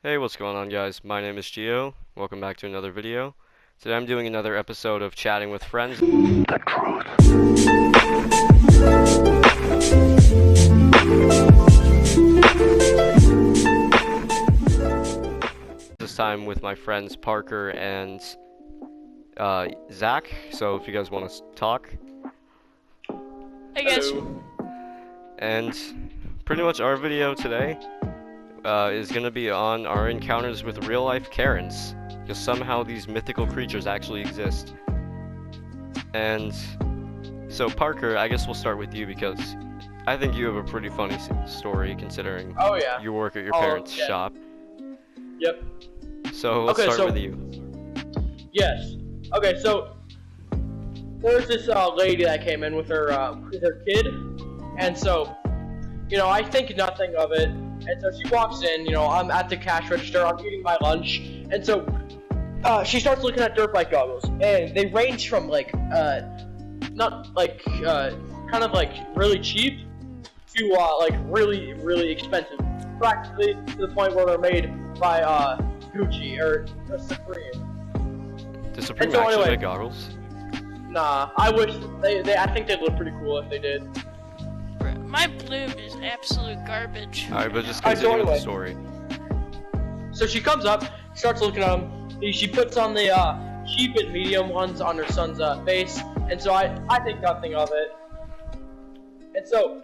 Hey, what's going on, guys? My name is Gio. Welcome back to another video. Today I'm doing another episode of Chatting with Friends. The truth. This time with my friends Parker and Zach. So if you guys want to talk. Hey guys. Hello. And pretty much our video today is going to be on our encounters with real-life Karens. Because somehow these mythical creatures actually exist. And so Parker, I guess we'll start with you because I think you have a pretty funny story considering Oh yeah. you work at your parents' shop. Yep. So let's start with you. Yes. Okay, so there's this lady that came in with her kid, and so I think nothing of it. And so she walks in. I'm at the cash register. I'm eating my lunch, and so she starts looking at dirt bike goggles, and they range from not like kind of like really cheap to like really expensive, practically to the point where they're made by Gucci or Supreme. Does Supreme so actually anyway, make goggles? Nah, I wish I think they'd look pretty cool if they did. My bloom is absolute garbage. Alright, but just Alright, so continue with the anyway. story. So she comes up, starts looking at them. She puts on the cheap and medium ones on her son's face, and so I think nothing of it. And so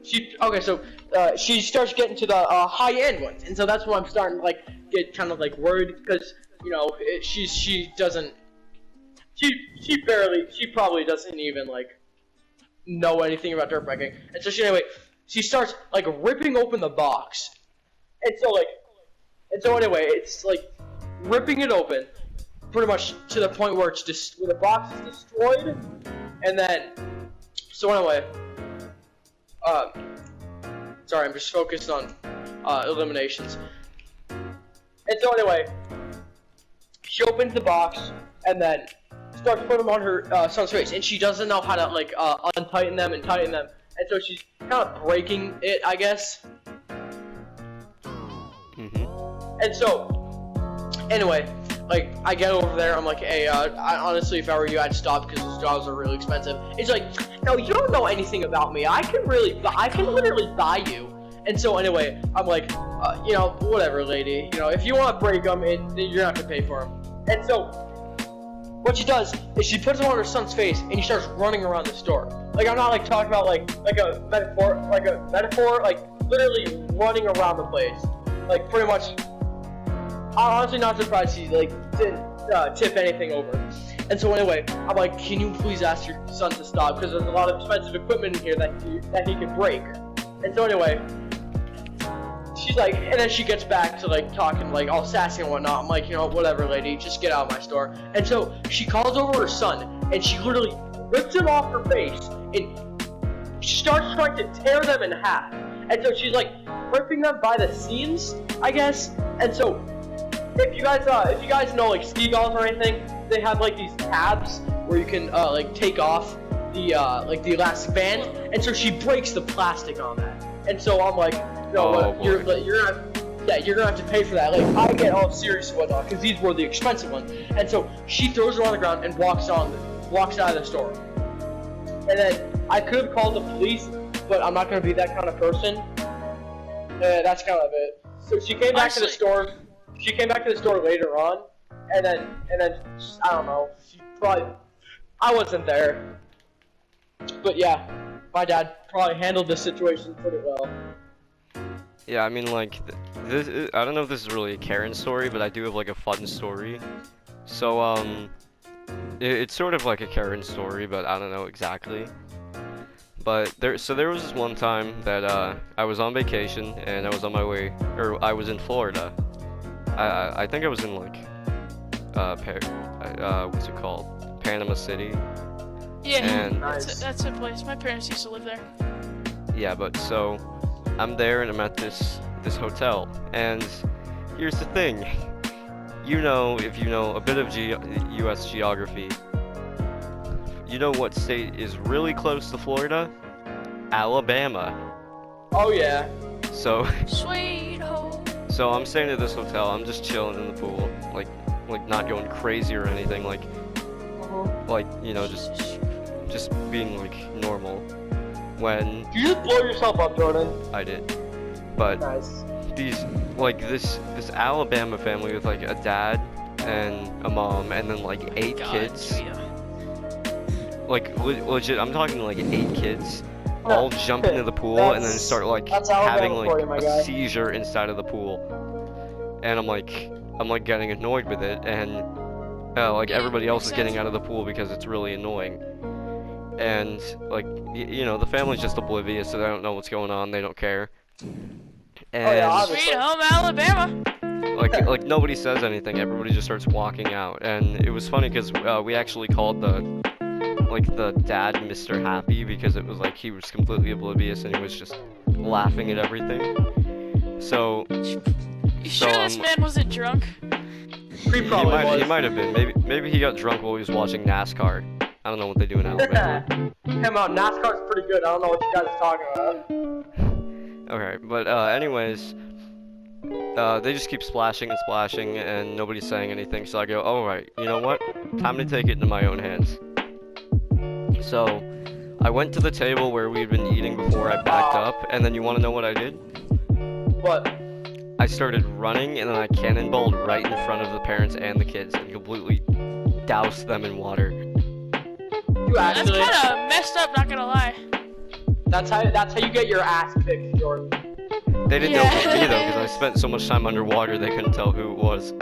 she starts getting to the high end ones, and so that's when I'm starting to get kind of worried because she probably doesn't even know anything about dirt biking, and so she starts ripping open the box, and so anyway it's ripping it open pretty much to the point where where the box is destroyed, and then so anyway sorry, I'm just focused on eliminations. And so anyway, she opens the box and then starts putting them on her son's face, and she doesn't know how to untighten them and tighten them, and so she's kind of breaking it, I guess. And so anyway, I get over there, I'm like, hey, honestly, if I were you, I'd stop because those jobs are really expensive. It's like, no, you don't know anything about me. I can literally buy you. And so anyway, I'm like, whatever, lady. If you want to break them, you're gonna have to pay for them. And so what she does is she puts them on her son's face and he starts running around the store. I'm not talking about like a metaphor, literally running around the place. Pretty much. I'm honestly not surprised he didn't tip anything over. And so anyway, I'm like, can you please ask your son to stop because there's a lot of expensive equipment in here that he can break. And so anyway, she's like, and then she gets back to talking all sassy and whatnot. I'm like, whatever, lady, just get out of my store. And so she calls over her son and she literally rips him off her face and starts trying to tear them in half. And so she's ripping them by the seams, I guess. And so if you guys know ski golf or anything, they have these tabs where you can take off the elastic band, and so she breaks the plastic on that. And so I'm like, no, you're gonna have to pay for that. I get all serious and whatnot because these were the expensive ones. And so she throws her on the ground and walks out of the store. And then I could have called the police, but I'm not gonna be that kind of person. That's kind of it. So she came back to the store. She came back to the store later on, and then I don't know. I wasn't there, but yeah, my dad probably handled the situation pretty well. Yeah, I mean this. I don't know if this is really a Karen story, but I do have a fun story. So it's sort of like a Karen story, but I don't know exactly. But there was this one time that I was on vacation and I was on my way, or I was in Florida. I think I was in what's it called? Panama City. Yeah, and that's a place. My parents used to live there. Yeah, but so I'm there and I'm at this hotel, and here's the thing. If you know a bit of U.S. geography, you know what state is really close to Florida? Alabama. Oh yeah. So Sweet So I'm staying at this hotel. I'm just chilling in the pool, like not going crazy or anything. Like you know, just being like normal. When You just blow yourself up, Jordan. I did, but Nice. this Alabama family with like a dad and a mom and then like 8 God, kids. Julia. Like legit, I'm talking like 8 kids. All jump into the pool and then start like that's having Alabama for you, my like guy. a seizure inside of the pool, and I'm like getting annoyed with it, and like everybody else is getting out of the pool because it's really annoying, and like you know the family's just oblivious, so they don't know what's going on, they don't care, and obviously. Sweet home Alabama. like nobody says anything, everybody just starts walking out, and it was funny because we actually called the dad Mr. Happy because it was like he was completely oblivious and he was just laughing at everything. So You sure this man wasn't drunk? He probably was. he might have been. Maybe he got drunk while he was watching NASCAR. I don't know what they do in Alabama. Him out. NASCAR's pretty good. I don't know what you guys are talking about. Okay, but anyways, they just keep splashing and splashing and nobody's saying anything. So I go, all right, you know what? Time to take it into my own hands. So I went to the table where we'd been eating before I backed up, and then you want to know what I did? What? I started running, and then I cannonballed right in front of the parents and the kids, and completely doused them in water. You That's actually. kind of messed up, not gonna lie. That's how you get your ass kicked, Jordan. They didn't know it was me though, because I spent so much time underwater they couldn't tell who it was.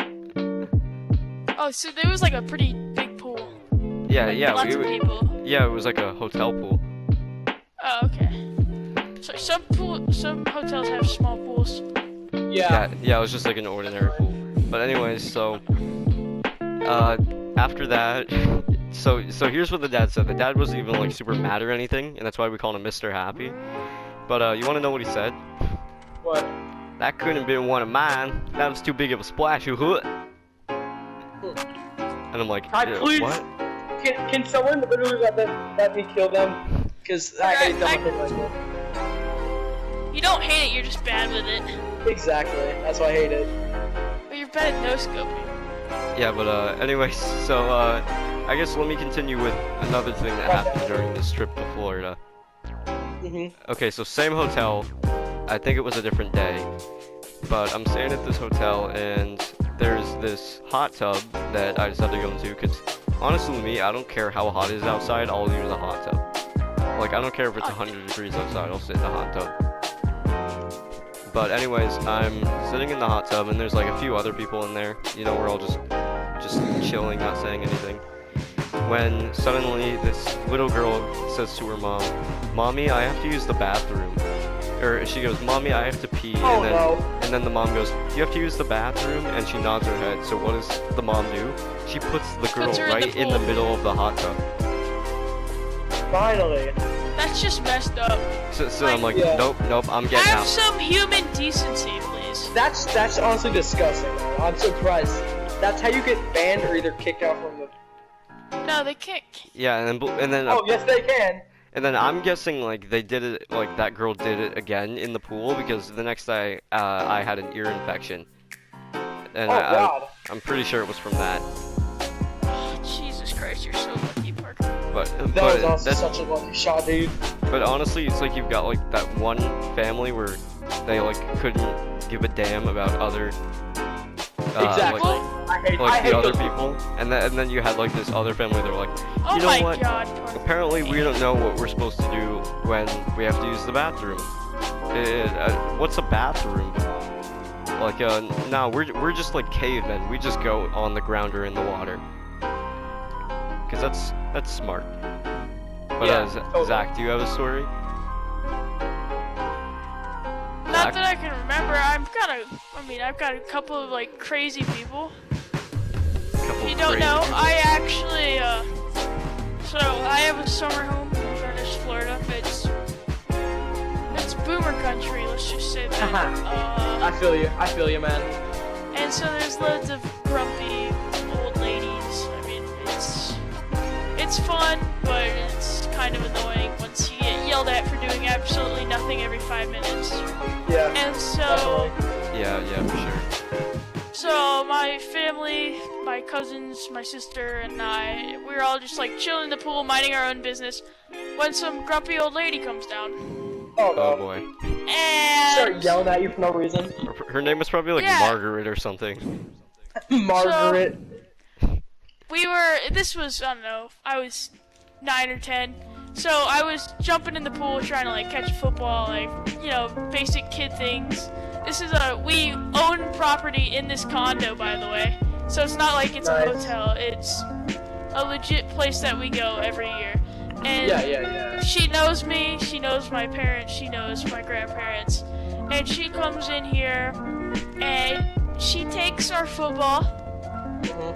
Oh, so there was like a pretty big pool. Yeah, Like, yeah, lots of people. yeah, it was like a hotel pool. Oh, okay. So some hotels have small pools. Yeah. Yeah, it was just like an ordinary pool. But anyways, so after that, so here's what the dad said. The dad wasn't even like super mad or anything, and that's why we called him Mr. Happy. But you want to know what he said? What? That couldn't have been one of mine. That was too big of a splash. You hood. And I'm like, Hi, please. what? Can someone literally let me kill them? Because I hate them when they like it. You don't hate it, you're just bad with it. Exactly. That's why I hate it. But you're bad at no-scoping. Yeah, but anyways, so I guess let me continue with another thing that happened during this trip to Florida. Okay, so same hotel. I think it was a different day, but I'm staying at this hotel and there's this hot tub that I decided to go into because honestly with me, I don't care how hot it is outside, I'll use a hot tub. Like, I don't care if it's 100 degrees outside, I'll sit in the hot tub. But anyways, I'm sitting in the hot tub and there's like a few other people in there. You know, we're all just chilling, not saying anything. When suddenly this little girl says to her mom, "Mommy, I have to use the bathroom." Or she goes, "Mommy, I have to pee." And then the mom goes, "You have to use the bathroom?" And she nods her head. So what does the mom do? She puts the girl Puts her in the right in the pool. middle of the hot tub. Finally. That's just messed up. So I'm like, Yeah. nope, I'm getting Have out. some human decency, please. That's honestly disgusting. I'm surprised. That's how you get banned or either kicked out from the. No, they can't. Yeah, and then Oh yes, they can. And then I'm guessing like they did it, like that girl did it again in the pool because the next day I had an ear infection, and Oh God. I'm pretty sure it was from that. Oh, Jesus Christ, you're so lucky, Parker. But That was also that's, such a lucky shot, dude. but honestly, it's like you've got like that one family where they like couldn't give a damn about other Exactly. I hate the other those people, and then you had like this other family. They're like, Oh you know my what? God, Parker. Apparently, we don't know what we're supposed to do when we have to use the bathroom. What's a bathroom? Like, no, we're just like cavemen. We just go on the ground or in the water. Cause that's smart. But Yeah, totally. Zach, do you have a story? Not that I can remember. I've got a couple of like crazy people. Couple If you of don't crazy know, people. I actually, so I have a summer home in Venice, Florida. It's boomer country, let's just say that. I feel you, man. And so there's loads of grumpy old ladies. I mean, it's fun, but it's kind of annoying once you get yelled at for doing absolutely nothing every 5 minutes. Yeah. And so, Yeah, for sure. family, my cousins, my sister, and I, we were all just like chilling in the pool, minding our own business, when some grumpy old lady comes down. Oh, Oh boy. And start yelling at you for no reason. Her name was probably like Yeah. Margaret or something. Margaret. this was, I don't know, I was 9 or 10. So I was jumping in the pool trying to like catch a football, like, you know, basic kid things. We own property in this condo, by the way. So it's not like it's a Nice. hotel, it's a legit place that we go every year. And Yeah. she knows me, she knows my parents, she knows my grandparents. And she comes in here and she takes our football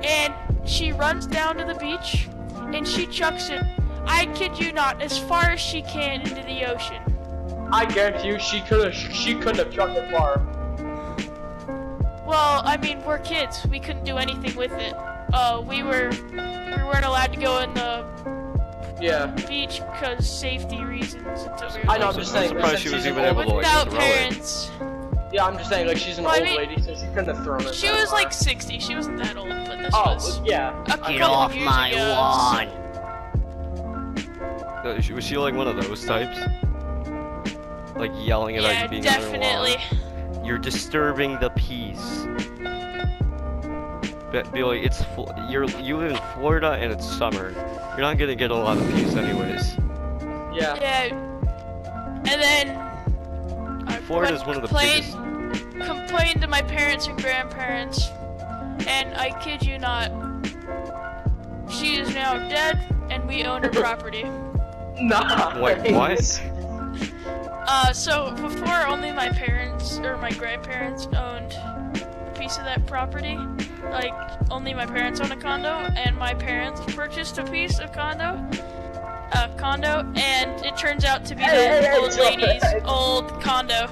and she runs down to the beach and she chucks it, I kid you not, as far as she can into the ocean. I guarantee you, she couldn't have chucked it far. Well, I mean, we're kids. We couldn't do anything with it. We weren't allowed to go in the Yeah. beach because safety reasons. Until we were I know, like, I'm just I'm saying. surprised she since was she's even an able old- to like without throw it. parents. Yeah, I'm just saying, like, she's an Well, I old mean, lady, so she couldn't have thrown it. She that was far. like 60. She wasn't that old, but this Oh, was yeah. a Get couple off of years ago. Was she like one of those types? Like yelling about Yeah, you being on her definitely. lawn? You're disturbing the peace. Be like, you live in Florida and it's summer. You're not gonna get a lot of peace anyways. Yeah. Yeah. And then I Florida's went one of the biggest. complained to my parents and grandparents, and I kid you not, she is now dead, and we own her property. Nah. Wait, what? So before only my parents or my grandparents owned a piece of that property. Like only my parents own a condo, and my parents purchased a piece of condo, and it turns out to be the old lady's old condo.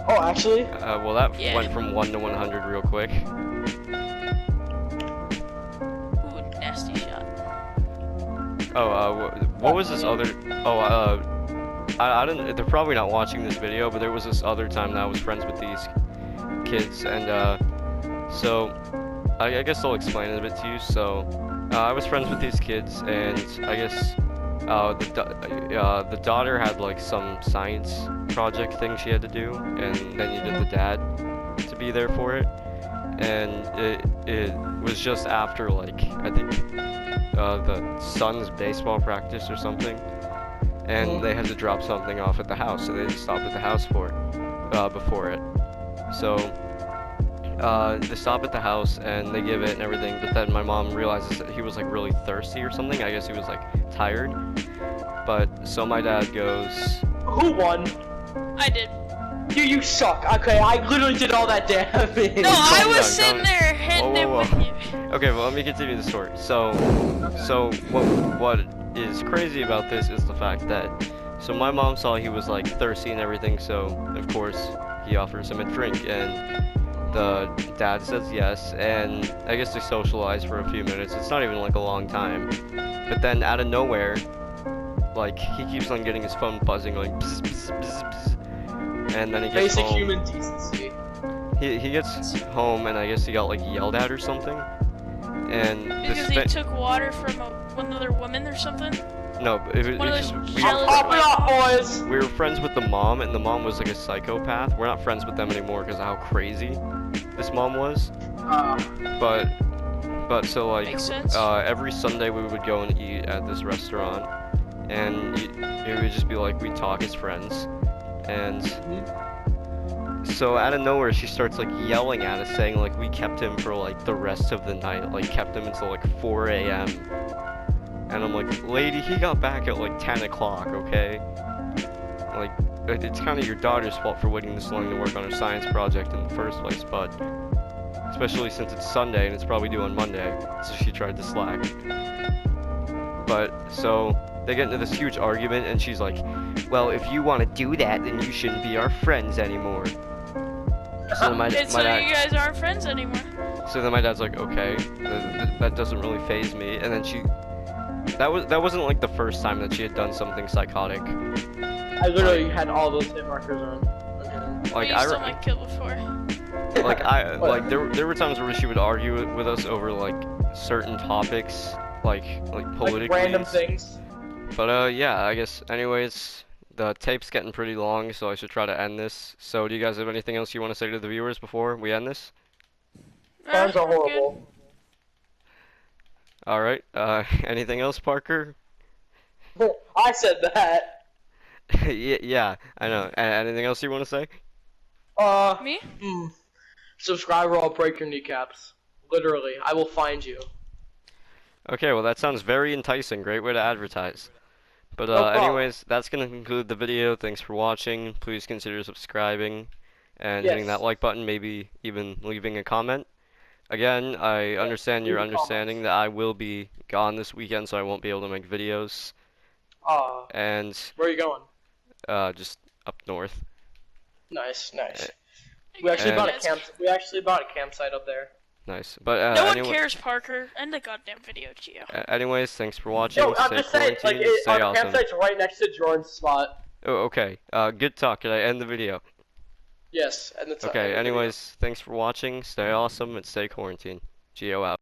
Oh, actually? Well, that Yeah. went from 1 to 100 real quick. Ooh, nasty shot. Oh, what was this other? Oh, I don't. They're probably not watching this video, but there was this other time that I was friends with these kids, and so I guess I'll explain it a bit to you. So, I was friends with these kids, and I guess the daughter had like some science project thing she had to do, and then you did the dad to be there for it, and it was just after like I think the son's baseball practice or something, and they had to drop something off at the house, so they just stopped at the house for it before it. So they stop at the house and they give it and everything, but then my mom realizes that he was like really thirsty or something. I guess he was like tired. But so my dad goes, Who won? I did. You suck. Okay, I literally did all that damage. No, I Calm was down, sitting calm- there hitting it Whoa, with whoa, you. okay, well let me continue the story. So what is crazy about this is the fact that so my mom saw he was like thirsty and everything, so of course he offers him a drink, and the dad says yes, and I guess they socialize for a few minutes. It's not even like a long time, but then out of nowhere, like he keeps on getting his phone buzzing, like bzz, bzz, bzz, bzz. And then he gets Basic home. human decency. He gets home, and I guess he got like yelled at or something. And Because he took water from another woman or something? no, it was One of just those we jealous- Pop it up, boys. we were friends with the mom, and the mom was like a psychopath. We're not friends with them anymore because of how crazy this mom was. But so like Makes sense. every Sunday we would go and eat at this restaurant, and it would just be like we'd talk as friends, and so out of nowhere she starts like yelling at us, saying like we kept him for like the rest of the night, like kept him until like 4 a.m. And I'm like, lady, he got back at like 10 o'clock, okay? Like, it's kind of your daughter's fault for waiting this long to work on her science project in the first place, but especially since it's Sunday and it's probably due on Monday, so she tried to slack. But so they get into this huge argument, and she's like, well, if you want to do that, then you shouldn't be our friends anymore. So then And so dad, you guys aren't friends anymore. so then my dad's like, okay, that doesn't really faze me. And then that wasn't like the first time that she had done something psychotic. I literally had all those hit markers on. Okay. Like you stole my kill before. there were times where she would argue with us over like certain topics, like politically. Like random things. But yeah, I guess anyways, the tape's getting pretty long, so I should try to end this. So do you guys have anything else you want to say to the viewers before we end this? Fans are we're good. horrible. All right. Anything else, Parker? I said that. Yeah, I know. Anything else you want to say? Me? Subscribe or I'll break your kneecaps. Literally, I will find you. Okay, well that sounds very enticing. Great way to advertise. But No problem. anyways, that's gonna conclude the video. Thanks for watching. Please consider subscribing and hitting Yes. that like button. Maybe even leaving a comment. Again, I understand your leave a understanding that I will be gone this weekend, so I won't be able to make videos. And Where are you going? just up north. Nice. We actually And- bought a camp. We actually bought a campsite up there. Nice. But No one anyway, cares, Parker. End the goddamn video, Gio. anyways, thanks for watching. No, I'm Stay just saying, quarantined. like, Stay our awesome. campsite's right next to Jordan's spot. Oh, okay. Good talk. Can I end the video? Yes, and it's Okay. Anyways, thanks for watching. Stay awesome and stay quarantined. Geo out.